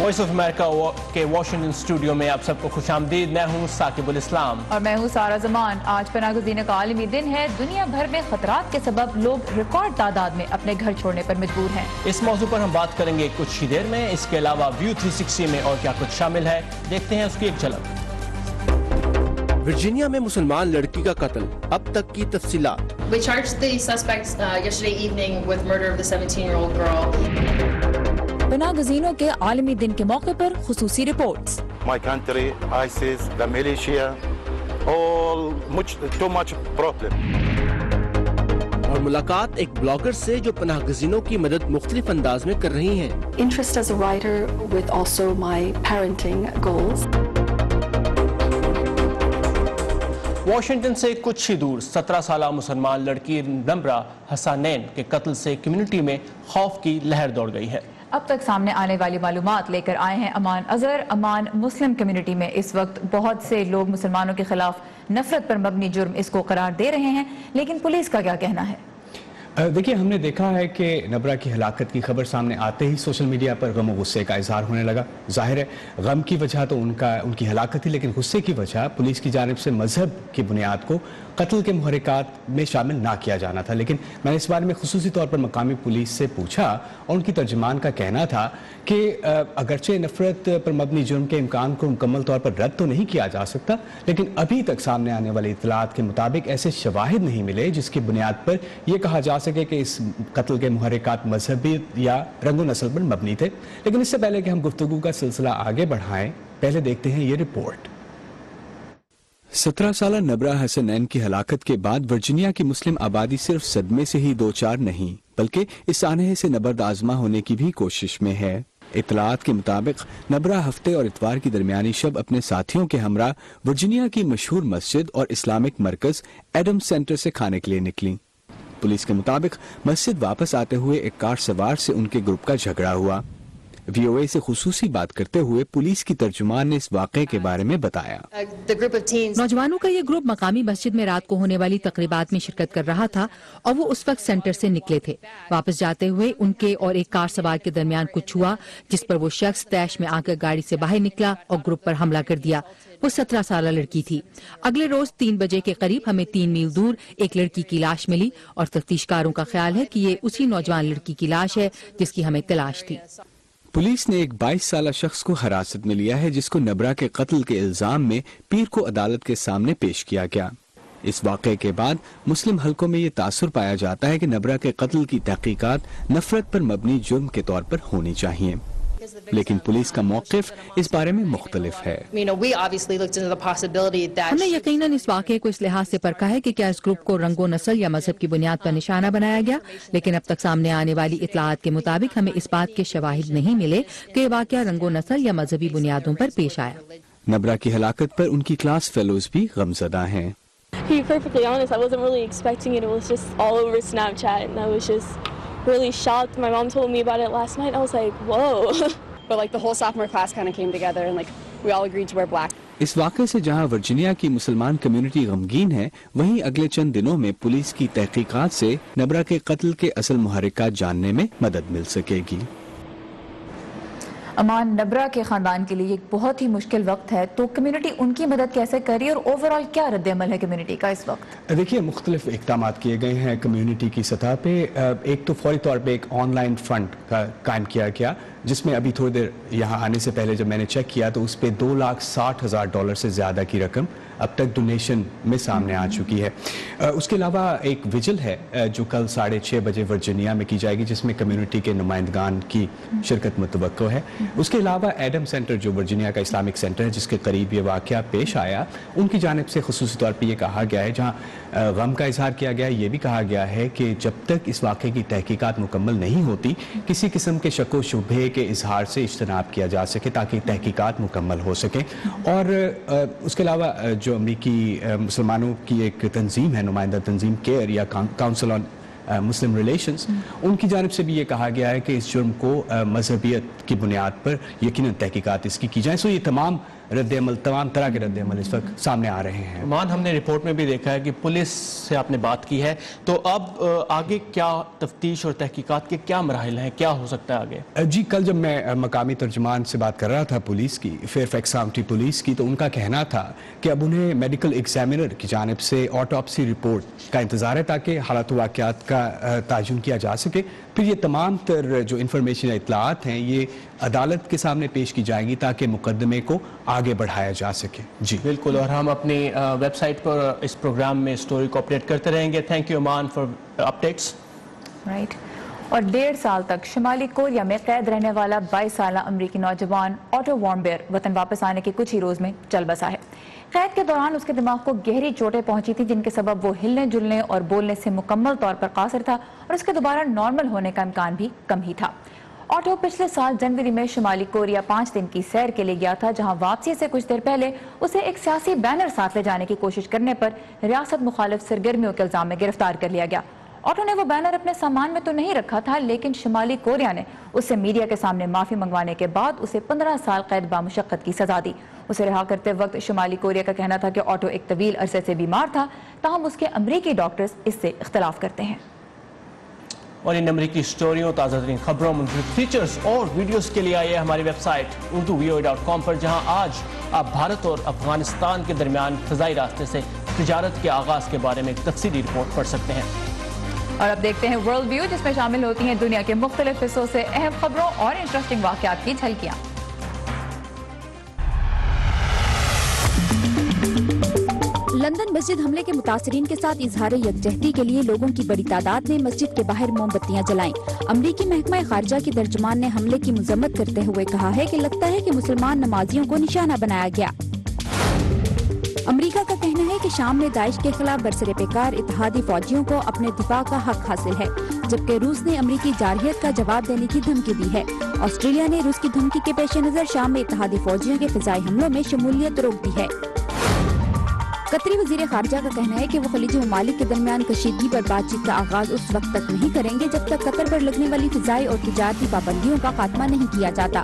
Voice of America के Washington studio में आप सबको खुशामदीद। मैं हूँ साकिबुल इस्लाम और मैं हूँ सारा जमान। आज पनाहगज़ीन का आलमी दिन है। दुनिया भर में खतरात के सबब लोग रिकॉर्ड तादाद में अपने घर छोड़ने पर मजबूर हैं। इस मौजू पर हम बात करेंगे कुछ ही देर में। इसके अलावा व्यू 360 में और क्या कुछ शामिल है, देखते हैं उसकी एक झलक। वर्जीनिया में मुसलमान लड़की का कत्ल, अब तक की तफसीलात। We charged the suspects yesterday evening with murder of the 17-year-old girl. पनाहगज़ीनों के आलमी दिन के मौके पर खुसूसी reports. My country, ISIS, the militia, all too much problem. और मुलाकात एक ब्लॉगर से जो पनाहगज़ीनों की मदद मुख्तलिफ अंदाज में कर रही हैं। Interest as a writer with also my parenting goals. Washington से कुछ ही दूर 17 साला मुसलमान लड़की नम्रा हसनैन के कत्ल से कम्युनिटी में खौफ की लहर दौड़ गई है। अब तक सामने आने वाली मालूमात लेकर आए हैं अमान अजहर। अमान, मुस्लिम कम्युनिटी में इस वक्त बहुत से लोग मुसलमानों के खिलाफ नफरत पर मबनी जुर्म इसको करार दे रहे हैं, लेकिन पुलिस का क्या कहना है? देखिए, हमने देखा है कि नबरा की हलाकत की खबर सामने आते ही सोशल मीडिया पर गम और गुस्से का इजहार होने लगा। जाहिर है गम की वजह तो उनकी हलाकत थी, लेकिन गुस्से की वजह पुलिस की जानिब से मजहब की बुनियाद को कत्ल के मुहर्रिकात में शामिल ना किया जाना था। लेकिन मैंने इस बारे में खुसूसी तौर पर मकामी पुलिस से पूछा और उनकी तर्जुमान का कहना था कि अगरचे नफरत पर मबनी जुर्म के इम्कान को मुकम्मल तौर पर रद्द तो नहीं किया जा सकता, लेकिन अभी तक सामने आने वाली इत्तलात के मुताबिक ऐसे शवाहिद नहीं मिले जिसकी बुनियाद पर यह कहा जा सके कि इस कत्ल के मुहर्रिकात मजहबी या रंगो नस्ल पर मबनी थे। लेकिन इससे पहले कि हम गुफ्तगू का सिलसिला आगे बढ़ाएं, पहले देखते हैं ये रिपोर्ट। 17 साला नबरा हसनैन की हलाकत के बाद वर्जीनिया की मुस्लिम आबादी सिर्फ सदमे से ही दो चार नहीं, बल्कि इस सानहे से नबर्द आजमा होने की भी कोशिश में है। इत्तलात के मुताबिक नबरा हफ्ते और इतवार की दरमियानी शब अपने साथियों के हमरा वर्जीनिया की मशहूर मस्जिद और इस्लामिक मरकज एडम सेंटर से खाने के लिए निकली। पुलिस के मुताबिक मस्जिद वापस आते हुए एक कार सवार से उनके ग्रुप का झगड़ा हुआ। VOA से खुसूसी बात करते हुए पुलिस की तर्जुमान ने इस वाक़े के बारे में बताया। नौजवानों का ये ग्रुप मकामी मस्जिद में रात को होने वाली तकरीबात में शिरकत कर रहा था और वो उस वक्त सेंटर से निकले थे। वापस जाते हुए उनके और एक कार सवार के दरमियान कुछ हुआ, जिस पर वो शख्स तैश में आकर गाड़ी से बाहर निकला और ग्रुप पर हमला कर दिया। वो 17 साला लड़की थी। अगले रोज 3 बजे के करीब हमें 3 मील दूर एक लड़की की लाश मिली और तफ्तीशकारों का ख्याल है कि ये उसी नौजवान लड़की की लाश है जिसकी हमें तलाश थी। पुलिस ने एक 22 साला शख्स को हिरासत में लिया है, जिसको नबरा के कत्ल के इल्जाम में पीर को अदालत के सामने पेश किया गया। इस वाक़े के बाद मुस्लिम हलकों में ये तासुर पाया जाता है कि नबरा के कत्ल की तहकीकात नफरत पर मबनी जुर्म के तौर पर होनी चाहिए, लेकिन पुलिस का मौक़िफ़ इस बारे में मुख्तलिफ है। हमने यकीनन इस वाक़े को इस लिहाज से परखा है कि क्या इस ग्रुप को रंगो नस्ल या मजहब की बुनियाद पर निशाना बनाया गया, लेकिन अब तक सामने आने वाली इत्तलात के मुताबिक हमें इस बात के शवाहिद नहीं मिले कि वाक़या रंगो नस्ल या मजहबी बुनियादों पर पेश आया। नबरा की हलाकत पर उनकी क्लास फेलोज भी गमज़दा हैं। To be perfectly honest, I wasn't really expecting it. It was just all over Snapchat, and I was just really shocked. My mom told me about it last night. I was like, whoa. But like the whole sophomore class kind of came together and like we all agreed to wear black. इस वाक़े से जहां Virginia की मुसलमान community गमगीन है, वहीं अगले चंद दिनों में पुलिस की तहकीकात से नबरा के कत्ल के असल मुहर्रिकात जानने में मदद मिल सकेगी। अमान, नबरा के खानदान के लिए एक बहुत ही मुश्किल वक्त है, तो कम्युनिटी उनकी मदद कैसे करी और ओवरऑल क्या रद्द-ए-अमल है कम्युनिटी का इस वक्त? देखिए, मुख्तलिफ इक़दामात किए गए हैं कम्युनिटी की सतह पे। एक तो फौरी तौर पे एक ऑनलाइन फंड का कायम किया गया, जिसमें अभी थोड़ी देर यहाँ आने से पहले जब मैंने चेक किया तो उस पर $2,60,000 से ज़्यादा की रकम अब तक डोनेशन में सामने आ चुकी है। उसके अलावा एक विजिल है जो कल 6:30 बजे वर्जीनिया में की जाएगी, जिसमें कम्युनिटी के नुमाइंदगान की शिरकत मुतवक्को है। उसके अलावा एडम सेंटर जो वर्जीनिया का इस्लामिक सेंटर है, जिसके करीब ये वाक़या पेश आया, उनकी जानिब से खुसूसी तौर पर यह कहा गया है, जहाँ गम का इजहार किया गया है, ये भी कहा गया है कि जब तक इस वाक़े की तहकीकात मुकम्मल नहीं होती, किसी किस्म के शक व शुबहे के इजहार से इज्तनाब किया जा सके ताकि तहकीकात मुकम्मल हो सके। और उसके अलावा जो अमरीकी मुसलमानों की एक तंजीम है, नुमाइंदा तंजीम केयर या काउंसिल ऑन मुस्लिम रिलेशंस, उनकी जानिब से भी ये कहा गया है कि इस जुर्म को मजहबियत की बुनियाद पर यकीनन तहकीकात इसकी की जाए। सो ये तमाम रद्द अमल, तमाम तरह के रद्द अमल इस वक्त सामने आ रहे हैं। मान हमने रिपोर्ट में भी देखा है कि पुलिस से आपने बात की है, तो अब आगे क्या तफ्तीश और तहकीकात के क्या मराहिल हैं, क्या हो सकता है आगे? जी, कल जब मैं मकामी तर्जुमान से बात कर रहा था पुलिस की, फेयरफैक्स काउंटी पुलिस की, तो उनका कहना था कि अब उन्हें मेडिकल एग्जामिनर की जानिब से ऑटोप्सी रिपोर्ट का इंतज़ार है ताकि हालात वाक़यात का ताजुन किया जा सके। फिर ये तमाम तर जो इन्फॉर्मेशन इत्तलात हैं ये अदालत के सामने पेश की जाएंगी ताकि मुकदमे को आगे बढ़ाया जा सके। जी बिल्कुल, और हम अपनी वेबसाइट पर इस प्रोग्राम में स्टोरी को अपडेट करते रहेंगे। Thank you Aman for updates. Right. और 1.5 साल तक शुमाली कोरिया में कैद रहने वाला 22 साला अमरीकी नौजवान ऑटो वॉर्मबियर वतन वापस आने के कुछ ही रोज में चल बसा है। कैद के दौरान उसके दिमाग को गहरी चोटें पहुंची थी, जिनके सबब वो हिलने जुलने और बोलने से मुकम्मल तौर पर कासिर था और उसके दोबारा नॉर्मल होने का इम्कान भी कम ही था। ऑटो पिछले साल जनवरी में शुमाली कोरिया 5 दिन की सैर के लिए गया था, जहां वापसी से कुछ देर पहले उसे एक सियासी बैनर साथ ले जाने की कोशिश करने पर रियासत मुखालिफ सरगर्मियों के इल्जाम में गिरफ्तार कर लिया गया। ऑटो ने वो बैनर अपने सामान में तो नहीं रखा था, लेकिन शुमाली कोरिया ने उससे मीडिया के सामने माफी मंगवाने के बाद उसे 15 साल कैद बामुशक्कत की सजा दी। उसे रिहा करते वक्त शुमाली कोरिया का कहना था कि ऑटो एक तवील अरसे से बीमार था, ताहम उसके अमरीकी डॉक्टर्स इससे इख्तलाफ करते हैं। और इन अमरीकी स्टोरियों, ताज़ा तरीन खबरों, फीचर्स और वीडियोस के लिए आइए हमारी वेबसाइट urduvoa.com पर, जहां आज आप भारत और अफगानिस्तान के दरमियान फ़ज़ाई रास्ते से तिजारत के आगाज़ के बारे में एक तफसीली रिपोर्ट पढ़ सकते हैं। और अब देखते हैं वर्ल्ड व्यू, जिसमें शामिल होती हैं दुनिया के मुख्तलिफ हिस्सों से अहम खबरों और इंटरेस्टिंग वाक़यात की झलकियाँ। लंदन मस्जिद हमले के मुतासरीन के साथ इजहार यकजहती के लिए लोगों की बड़ी तादाद ने मस्जिद के बाहर मोमबत्तियां जलाईं। अमरीकी महकमा खारजा की तर्जुमान ने हमले की मजम्मत करते हुए कहा है कि लगता है कि मुसलमान नमाजियों को निशाना बनाया गया। अमरीका का कहना है कि शाम में दाइश के खिलाफ बरसरे पेकार इत्तेहादी फौजियों को अपने दिफा का हक हासिल है, जबकि रूस ने अमरीकी जारहियत का जवाब देने की धमकी दी है। ऑस्ट्रेलिया ने रूस की धमकी के पेश नजर शाम में इत्तेहादी फौजियों के फिजाई हमलों में शमूलियत रोक दी है। कतरी वजीर खारजा का कहना है कि वो खलीजी ममालिक के दरमियान कशीदगी पर बातचीत का आगाज उस वक्त तक नहीं करेंगे जब तक कतर पर लगने वाली फिजाई और तिजारती पाबंदियों का खात्मा नहीं किया जाता।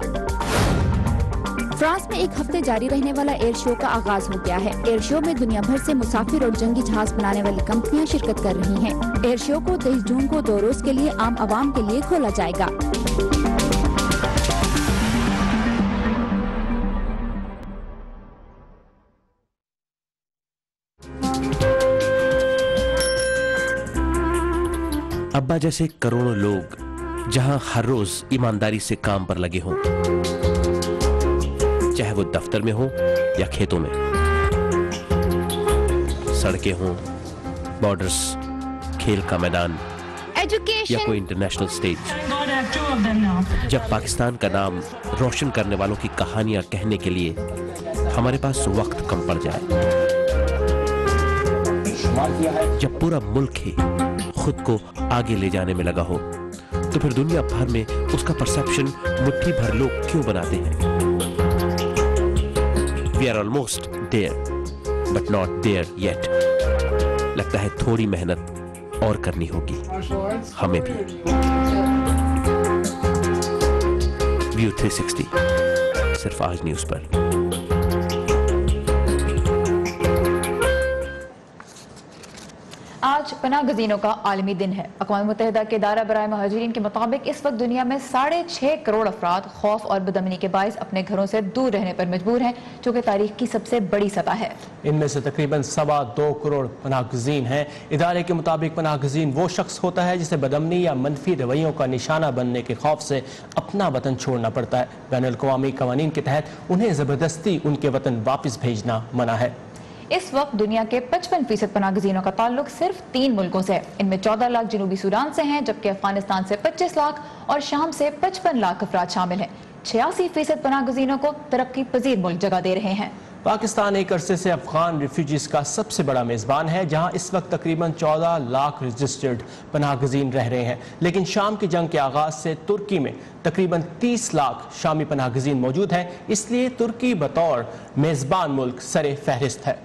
फ्रांस में एक हफ्ते जारी रहने वाला एयर शो का आगाज हो गया है। एयर शो में दुनिया भर से मुसाफिर और जंगी जहाज बनाने वाली कंपनियां शिरकत कर रही हैं। एयर शो को 23 जून को 2 रोज के लिए आम आवाम के लिए खोला जाएगा। अब्बा जैसे करोड़ों लोग जहां हर रोज ईमानदारी से काम पर लगे हों, चाहे वो दफ्तर में हो या खेतों में, सड़कें हों, बॉर्डर्स, खेल का मैदान या कोई इंटरनेशनल स्टेज। जब पाकिस्तान का नाम रोशन करने वालों की कहानियां कहने के लिए हमारे पास वक्त कम पड़ जाए, जब पूरा मुल्क ही खुद को आगे ले जाने में लगा हो, तो फिर दुनिया भर में उसका परसेप्शन मुट्ठी भर लोग क्यों बनाते हैं? We are almost there, but not there yet. लगता है थोड़ी मेहनत और करनी होगी हमें भी। व्यू 360 सिर्फ आज न्यूज पर। आज पनाह गजीनों का आलमी दिन है। अक़वाम मुत्तहिदा के इदारा बराए महाजिरीन के मुताबिक इस वक्त दुनिया में 6.5 करोड़ अफराद खौफ और बदअमनी के बायस अपने घरों से दूर रहने पर मजबूर हैं, जो कि तारीख की सबसे बड़ी सतह है। इनमें से तकरीबन 2.25 करोड़ पनाह गजीन हैं। इदारे के मुताबिक पनाह गजीन वो शख्स होता है जिसे बदअमनी या मनफी रवैयों का निशाना बनने के खौफ से अपना वतन छोड़ना पड़ता है। बैनुल-अक़वामी क़वानीन के तहत उन्हें ज़बरदस्ती उनके वतन वापस भेजना मना है। इस वक्त दुनिया के 55% पनाहगजीनों का ताल्लुक सिर्फ 3 मुल्कों से है। इनमें 14 लाख जनूबी सूडान से हैं, जबकि अफगानिस्तान से 25 लाख और शाम से 55 लाख अफराद शामिल हैं। 86% पनाहगजीनों को तरक्की पजीर मुल्क जगह दे रहे हैं। पाकिस्तान एक अरसे से अफगान रिफ्यूजीज का सबसे बड़ा मेज़बान है, जहां इस वक्त तकरीबन 14 लाख रजिस्टर्ड पनाहगजीन रह रहे हैं। लेकिन शाम की जंग के आगाज से तुर्की में तकरीबन 30 लाख शामी पनाहगजीन मौजूद हैं, इसलिए तुर्की बतौर मेज़बान मुल्क सरे फहरिस्त है।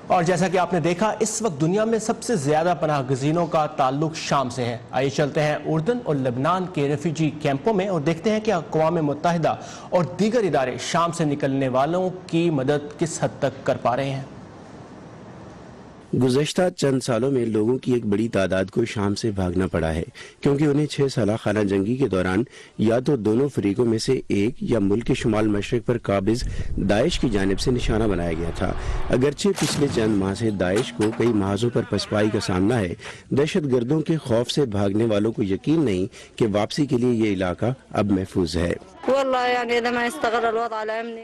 اور جیسا کہ آپ نے دیکھا اس وقت دنیا میں سب سے زیادہ پناہ گزینوں کا تعلق شام سے ہے. آئیے چلتے ہیں اردن اور لبنان کے ریفیوجی کیمپوں میں اور دیکھتے ہیں کہ اقوام متحدہ اور دیگر ادارے شام سے نکلنے والوں کی مدد کس حد تک کر پا رہے ہیں. گزشتہ چند سالوں میں لوگوں کی ایک بڑی تعداد کو شام سے بھاگنا پڑا ہے کیونکہ انہیں 6 سالہ خانہ جنگی کے دوران یا تو دونوں فریقوں میں سے ایک یا ملک کے شمال مشرق پر قابض داعش کی جانب سے نشانہ بنایا گیا تھا. اگرچہ پچھلے چند ماہ سے داعش کو کئی محاذوں پر پسپائی کا سامنا ہے، دہشت گردوں کے خوف سے بھاگنے والوں کو یقین نہیں کہ واپسی کے لیے یہ علاقہ اب محفوظ ہے.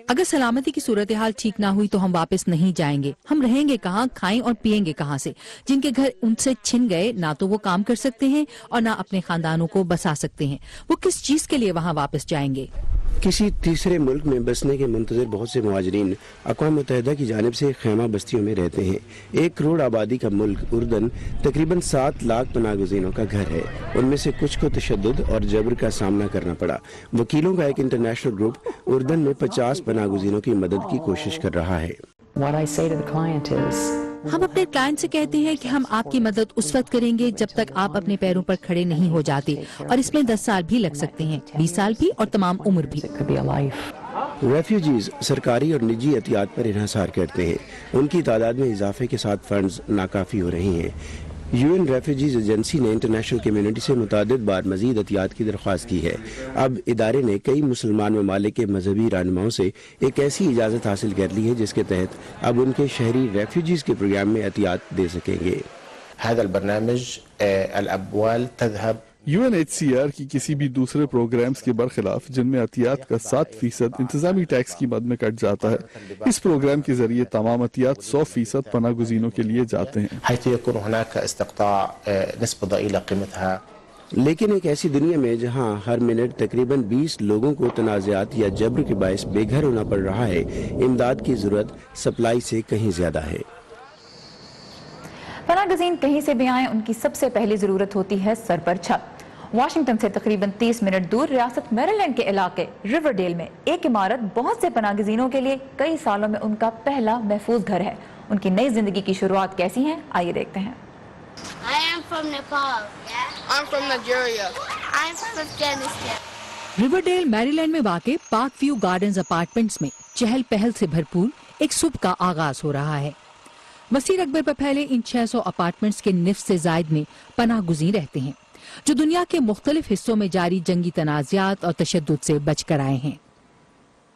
اگر سلامتی کی صورتحال ٹھیک نہ ہوئی تو ہم واپس نہیں جائیں گے. ہم رہیں گے کہاں، کھائیں اور پیئیں گے کہاں سے؟ جن کے گھر ان سے چھن گئے نہ تو وہ کام کر سکتے ہیں اور نہ اپنے خاندانوں کو بسا سکتے ہیں. وہ کس چیز کے لیے وہاں واپس جائیں گے؟ کسی تیسرے ملک میں بسنے کے منتظر بہت سے مہاجرین اقوام متحدہ کی جانب سے خیمہ بستیوں میں رہتے ہیں. 1 کروڑ آبادی کا ملک اردن تقریباً 7 لاکھ پناہ گزینوں کا گھر ہے. ان میں سے کچھ کو تشدد اور جبر کا سامنا کرنا پڑا. وکیلوں کا ایک انٹرنیشنل گروپ اردن میں 50 پناہ گزینوں کی مدد کی کوشش کر رہا ہے. ہم اپنے کلائنٹ سے کہتے ہیں کہ ہم آپ کی مدد اس وقت کریں گے جب تک آپ اپنے پیروں پر کھڑے نہیں ہو جاتے، اور اس میں 10 سال بھی لگ سکتے ہیں، 20 سال بھی اور تمام عمر بھی. ریفیوجیز سرکاری اور نجی عطیات پر انحصار کرتے ہیں. ان کی تعداد میں اضافے کے ساتھ فنڈز ناکافی ہو رہی ہیں. UN ریفیوجیز ایجنسی نے انٹرنیشنل کمیونٹی سے متعدد بار مزید عطیات کی درخواست کی ہے. اب ادارے نے کئی مسلمان ممالک کے مذہبی رہنماؤں سے ایک ایسی اجازت حاصل کر لی ہے جس کے تحت اب ان کے شہری ریفیوجیز کے پروگرام میں عطیات دے سکیں گے. UNHCR کی کسی بھی دوسرے پروگرامز کے برخلاف جن میں عطیات کا 7% انتظامی ٹیکس کی مد میں کٹ جاتا ہے، اس پروگرام کے ذریعے تمام عطیات 100% پناہ گزینوں کے لیے جاتے ہیں. لیکن ایک ایسی دنیا میں جہاں ہر منٹ تقریباً 20 لوگوں کو تنازعات یا جبر کے باعث بے گھر ہونا پڑ رہا ہے، امداد کی ضرورت سپلائی سے کہیں زیادہ ہے. پناہ گزین کہیں سے بھی آئیں، ان کی سب سے پہلی ضرورت ہوتی ہے سر پر چھت. واشنگٹن سے تقریباً 30 منٹ دور ریاست میریلینڈ کے علاقے ریور ڈیل میں ایک عمارت بہت سے پناہ گزینوں کے لیے کئی سالوں میں ان کا پہلا محفوظ گھر ہے. ان کی نئی زندگی کی شروعات کیسی ہیں، آئیے دیکھتے ہیں. I am from Nepal. I'm from Nigeria. I'm from Afghanistan. Riverdale Maryland میں واقع پارک ویو گارڈنز اپارٹمنٹس میں چہل پہل سے بھرپور ایک صبح کا آغاز ہو رہا ہے. وسیع رقبے پر پھیلے ان 600 اپارٹمنٹس کے نصف سے زائد میں پناہ گزین رہتے ہیں جو دنیا کے مختلف حصوں میں جاری جنگی تنازعات اور تشدد سے بچ کر آئے ہیں.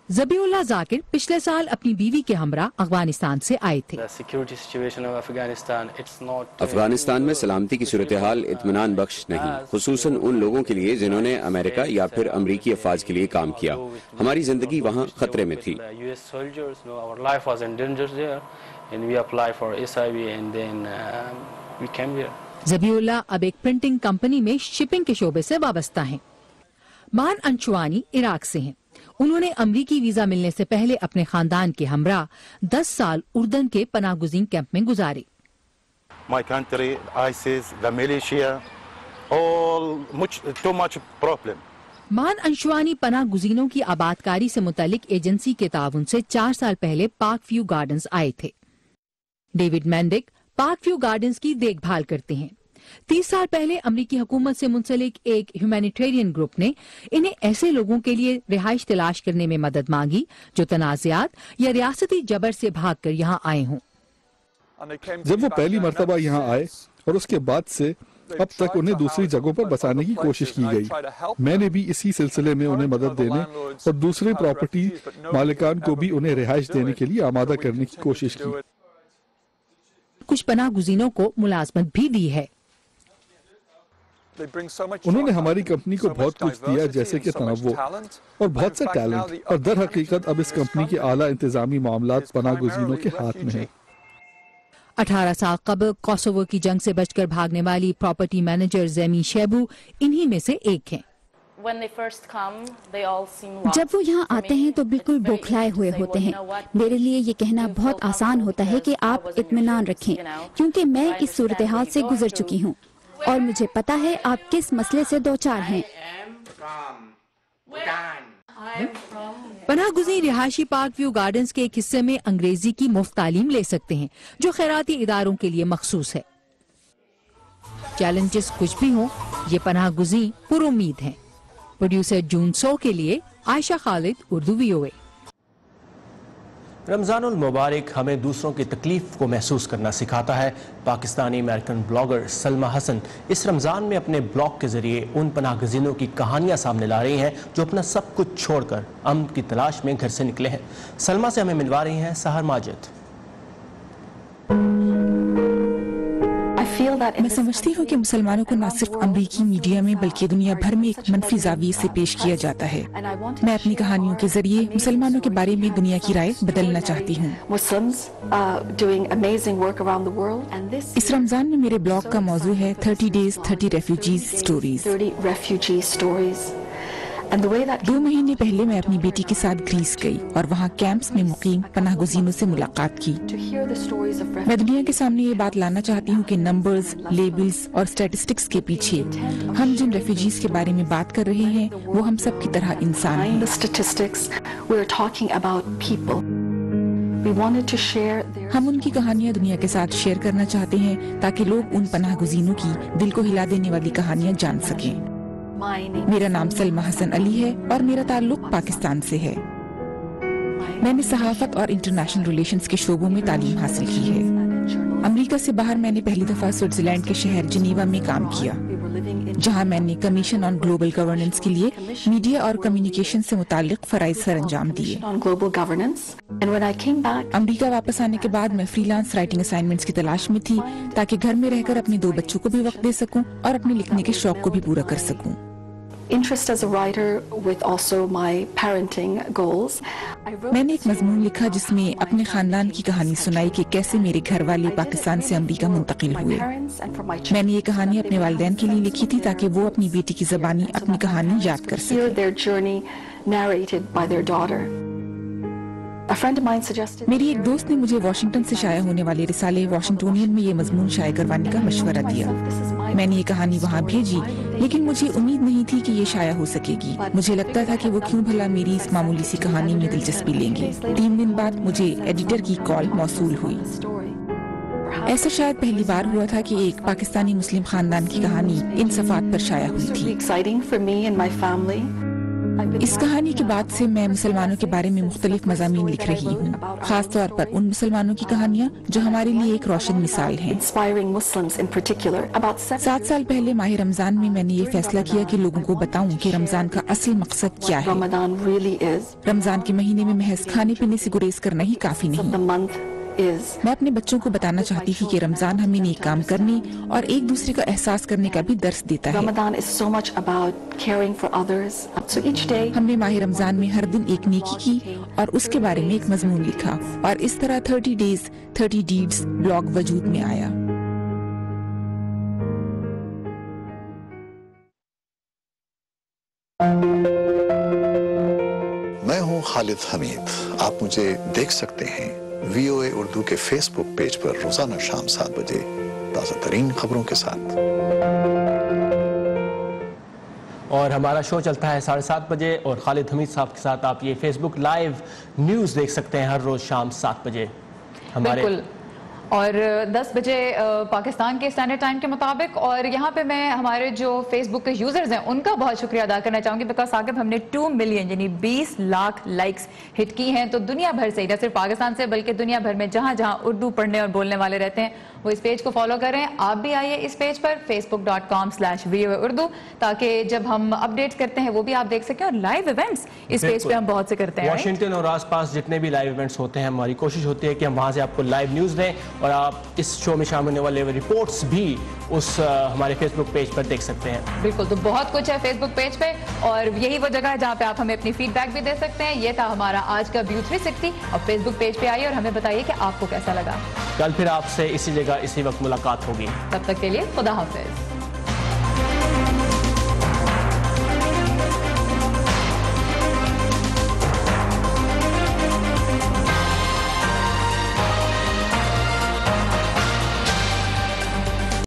ذبیح اللہ ذاکر پچھلے سال اپنی بیوی کے ہمراہ افغانستان سے آئے تھے. افغانستان میں سلامتی کی صورتحال اطمینان بخش نہیں، خصوصاً ان لوگوں کے لیے جنہوں نے امریکہ یا پھر امریکی افواج کے لیے کام کیا. ہماری زندگی وہاں خطرے میں تھی. ذبیح اللہ اب ایک پرنٹنگ کمپنی میں شپنگ کے شعبے سے وابستہ ہیں. مان انچوانی عراق سے ہیں. انہوں نے امریکی ویزا ملنے سے پہلے اپنے خاندان کے ہمراہ 10 سال اردن کے پناہ گزین کیمپ میں گزارے. My country, ISIS, the militia, too much problem. مان انشوانی پناہ گزینوں کی آبادکاری سے متعلق ایجنسی کے تعاون سے 4 سال پہلے پارک ویو گارڈنز آئے تھے. ڈیوڈ مینڈک پارک ویو گارڈنز کی دیکھ بھال کرتے ہیں. 30 سال پہلے امریکی حکومت سے منسلک ایک ہیومینیٹیرین گروپ نے انہیں ایسے لوگوں کے لیے رہائش تلاش کرنے میں مدد مانگی جو تنازعات یا ریاستی جبر سے بھاگ کر یہاں آئے ہوں. جب وہ پہلی مرتبہ یہاں آئے اور اس کے بعد سے اب تک انہیں دوسری جگہوں پر بسانے کی کوشش کی گئی. میں نے بھی اسی سلسلے میں انہیں مدد دینے اور دوسرے پراپرٹی مالکان کو بھی انہیں رہائش دینے کے لیے آمادہ کرنے کی کوشش کی. کچھ پناہ گزینوں کو ملازمت بھی دی ہے. انہوں نے ہماری کمپنی کو بہت کچھ دیا جیسے کہ تنوع اور بہت سے ٹیلنٹ، اور در حقیقت اب اس کمپنی کے اعلیٰ انتظامی معاملات پناہ گزینوں کے ہاتھ میں ہیں. 18 سال قبل کوسوو کی جنگ سے بچ کر بھاگنے والی پراپرٹی مینیجر زیمی شیبو انہی میں سے ایک ہیں. جب وہ یہاں آتے ہیں تو بالکل بوکھلائے ہوئے ہوتے ہیں. میرے لیے یہ کہنا بہت آسان ہوتا ہے کہ آپ اطمینان رکھیں کیونکہ میں اس صورتحال سے گزر چکی ہوں اور مجھے پتا ہے آپ کس مسئلے سے دوچار ہیں. पनाह गुज़ीर रिहायशी पार्क व्यू गार्डन्स के एक हिस्से में अंग्रेजी की मुफ्त तालीम ले सकते हैं, जो खैराती इदारों के लिए मखसूस है। चैलेंजेस कुछ भी हों, ये पनाह गुज़ीर पुरुम्मीद हैं। प्रोड्यूसर जून सो के लिए आयशा खालिद, उर्दू VOA। रमज़ानुल मुबारक हमें दूसरों की तकलीफ को महसूस करना सिखाता है। पाकिस्तानी अमेरिकन ब्लॉगर सलमा हसन इस रमज़ान में अपने ब्लॉग के ज़रिए उन पनाह गज़ीनों की कहानियाँ सामने ला रही हैं जो अपना सब कुछ छोड़कर अमन की तलाश में घर से निकले हैं। सलमा से हमें मिलवा रही हैं सहर माजिद। मैं समझती हूँ कि मुसलमानों को न सिर्फ अमरीकी मीडिया में बल्कि दुनिया भर में एक मनफी ज़ाविये से पेश किया जाता है। मैं अपनी कहानियों के जरिए मुसलमानों के बारे में दुनिया की राय बदलना चाहती हूँ। इस रमजान में मेरे ब्लॉग का मौजू है 30 days 30 refugees stories। 2 महीने पहले मैं अपनी बेटी के साथ ग्रीस गई और वहाँ कैंप्स में मुकीम पनाह गुज़ीनों से मुलाकात की। मैं दुनिया के सामने ये बात लाना चाहती हूँ कि नंबर्स, लेबल्स और स्टैटिस्टिक्स के पीछे हम जिन रेफ्यूजीज के बारे में बात कर रहे हैं वो हम सब की तरह इंसान हैं। हम उनकी कहानियाँ दुनिया के साथ शेयर करना चाहते हैं ताकि लोग उन पनाह गुज़ीनों की दिल को हिला देने वाली कहानियाँ जान सकें। मेरा नाम सलमा हसन अली है और मेरा ताल्लुक पाकिस्तान से है। मैंने सहाफत और इंटरनेशनल रिलेशंस के शोबों में तालीम हासिल की है। अमेरिका से बाहर मैंने पहली दफा स्विट्जरलैंड के शहर जिनेवा में काम किया, जहां मैंने कमीशन ऑन ग्लोबल गवर्नेंस के लिए मीडिया और कम्युनिकेशन से मुताल्लिक फराइज सरअंजाम दिए। अमेरिका वापस आने के बाद मैं फ्रीलांस राइटिंग असाइनमेंट्स की तलाश में थी ताकि घर में रहकर अपने 2 बच्चों को भी वक्त दे सकूं और अपने लिखने के शौक को भी पूरा कर सकूं। Interest as a writer with also my parenting goals. मैंने एक मजमून लिखा जिसमें अपने खानदान की कहानी सुनाई कि कैसे मेरे घर वाले पाकिस्तान से अमेरिका मुंतकिल हुए। मैंने ये कहानी अपने वालिदैन के लिए लिखी थी ताकि वो अपनी बेटी की ज़बानी अपनी कहानी याद कर सकें। मेरी एक दोस्त ने मुझे वाशिंगटन से शाया होने वाले रिसाले वाशिंगटोनियन में ये मजमून शाया करवाने का मशवरा दिया। मैंने ये कहानी वहाँ भेजी, लेकिन मुझे उम्मीद नहीं थी कि ये शाया हो सकेगी। मुझे लगता था कि वो क्यों भला मेरी इस मामूली सी कहानी में दिलचस्पी लेंगे। 3 दिन बाद मुझे एडिटर की कॉल मौसूल हुई। ऐसा शायद पहली बार हुआ था कि एक पाकिस्तानी मुस्लिम खानदान की कहानी इन सफ़ात पर शाया हुई थी। इस कहानी के बाद से मैं मुसलमानों के बारे में मुख्तलिफ मज़ामीन लिख रही हूँ, खास तौर पर उन मुसलमानों की कहानियाँ जो हमारे लिए एक रोशन मिसाल हैं। 7 साल पहले माह रमजान में मैंने ये फैसला किया कि लोगों को बताऊं कि रमजान का असल मकसद क्या है। रमजान के महीने में महज खाने पीने से गुरेज करना ही काफी नहीं। मैं अपने बच्चों को बताना चाहती थी कि रमजान हमें नेक काम करने और एक दूसरे का एहसास करने का भी दर्स देता है। हमने माह रमजान में हर दिन एक नेकी की और उसके बारे में एक मजमून लिखा और इस तरह 30 days 30 deeds ब्लॉग वजूद में आया। मैं हूँ खालिद हमीद। आप मुझे देख सकते हैं VOA उर्दू के फेसबुक पेज पर रोजाना शाम 7 बजे ताज़ा तरीन खबरों के साथ। और हमारा शो चलता है 7:30 बजे और खालिद हमीद साहब के साथ आप ये फेसबुक लाइव न्यूज़ देख सकते हैं हर रोज शाम 7 बजे हमारे। और 10 बजे पाकिस्तान के स्टैंडर्ड टाइम के मुताबिक। और यहाँ पे मैं हमारे जो फेसबुक के यूजर्स हैं उनका बहुत शुक्रिया अदा करना चाहूँगी, बिकॉज साकिब हमने 2 मिलियन यानी 20 लाख लाइक्स हिट की हैं। तो दुनिया भर से, न सिर्फ पाकिस्तान से बल्कि दुनिया भर में जहाँ जहाँ उर्दू पढ़ने और बोलने वाले रहते हैं वो इस पेज को फॉलो करें। आप भी आइए इस पेज पर facebook.com/VOA उर्दू, ताकि जब हम अपडेट्स करते हैं वो भी आप देख सकें। और लाइव इवेंट्स इस पेज पे हम बहुत से करते हैं। वाशिंगटन और आसपास जितने भी लाइव इवेंट्स होते हैं हमारी कोशिश होती है कि हम वहाँ से आपको लाइव न्यूज़ दें और आप इस शो में शामिल होने वाले रिपोर्ट्स भी उस हमारे फेसबुक पेज पर देख सकते हैं। बिल्कुल, तो बहुत कुछ है फेसबुक पेज पे और यही वो जगह है जहाँ पे आप हमें अपनी फीडबैक भी दे सकते हैं। ये था हमारा आज का व्यू 360 और फेसबुक पेज पे आइए और हमें बताइए कि आपको कैसा लगा। कल फिर आपसे इसी जगह इसी वक्त मुलाकात होगी। तब तक के लिए खुदा हाफिज।